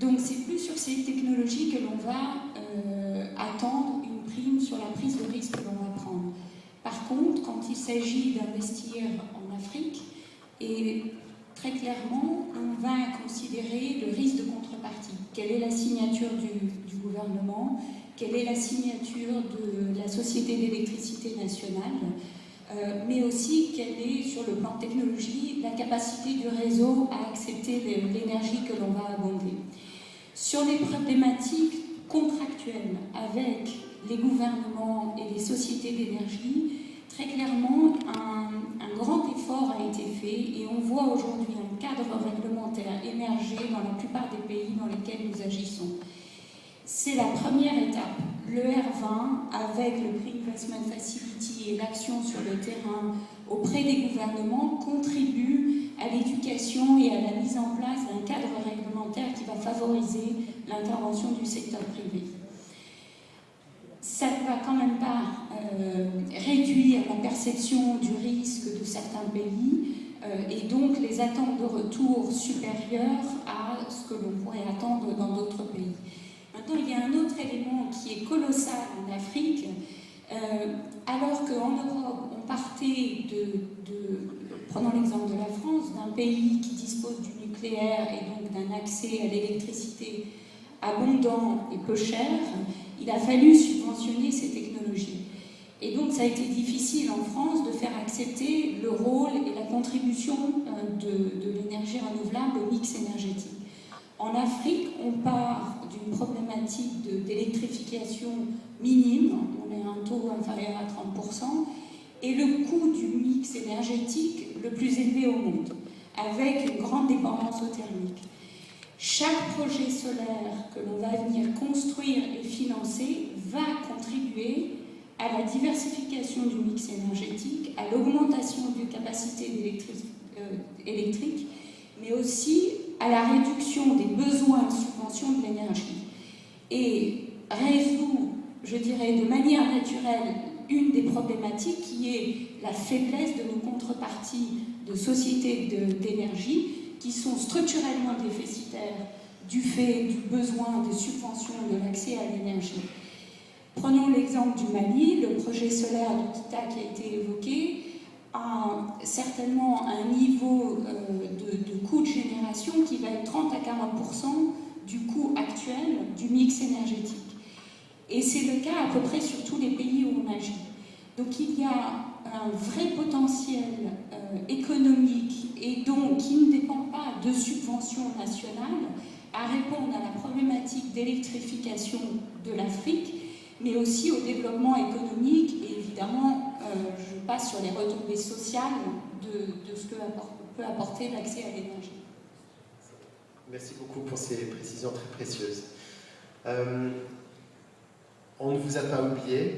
Donc c'est plus sur ces technologies que l'on va attendre une prime sur la prise de risque que l'on va prendre. Par contre, quand il s'agit d'investir en Afrique, et très clairement, on va considérer le risque de contrepartie. Quelle est la signature du gouvernement? Quelle est la signature de la Société d'électricité nationale? Mais aussi quelle est, sur le plan technologie, la capacité du réseau à accepter l'énergie que l'on va abonder. Sur les problématiques contractuelles avec les gouvernements et les sociétés d'énergie, très clairement, un grand effort a été fait et on voit aujourd'hui un cadre réglementaire émerger dans la plupart des pays dans lesquels nous agissons. C'est la première étape. Le R20, avec le Pre-Investment Facility et l'action sur le terrain auprès des gouvernements, contribue à l'éducation et à la mise en place d'un cadre réglementaire qui va favoriser l'intervention du secteur privé. Ça ne va quand même pas réduire la perception du risque de certains pays et donc les attentes de retour supérieures à ce que l'on pourrait attendre dans d'autres pays. Maintenant, il y a un autre élément qui est colossal en Afrique. Alors qu'en Europe, on partait prenons l'exemple de la France, d'un pays qui dispose du nucléaire et donc d'un accès à l'électricité abondant et peu cher, il a fallu subventionner ces technologies. Et donc ça a été difficile en France de faire accepter le rôle et la contribution de l'énergie renouvelable au mix énergétique. En Afrique, on part d'une problématique d'électrification minime, on est à un taux inférieur à 30%, et le coût du mix énergétique le plus élevé au monde, avec une grande dépendance au thermique. Chaque projet solaire que l'on va venir construire et financer va contribuer à la diversification du mix énergétique, à l'augmentation des capacités électriques, mais aussi à la réduction des besoins de subvention de l'énergie. Et résout, je dirais, de manière naturelle, une des problématiques qui est la faiblesse de nos contreparties de sociétés d'énergie qui sont structurellement déficitaires du fait du besoin de subvention de l'accès à l'énergie. Prenons l'exemple du Mali, le projet solaire de Kita qui a été évoqué a certainement un niveau de coût de génération qui va être 30 à 40% du coût actuel du mix énergétique. Et c'est le cas à peu près sur tous les pays où on agit. Donc il y a un vrai potentiel économique et donc qui ne dépend pas de subventions nationales à répondre à la problématique d'électrification de l'Afrique, mais aussi au développement économique et évidemment, je passe sur les retombées sociales de ce que peut apporter l'accès à l'énergie. Merci beaucoup pour ces précisions très précieuses. On ne vous a pas oublié.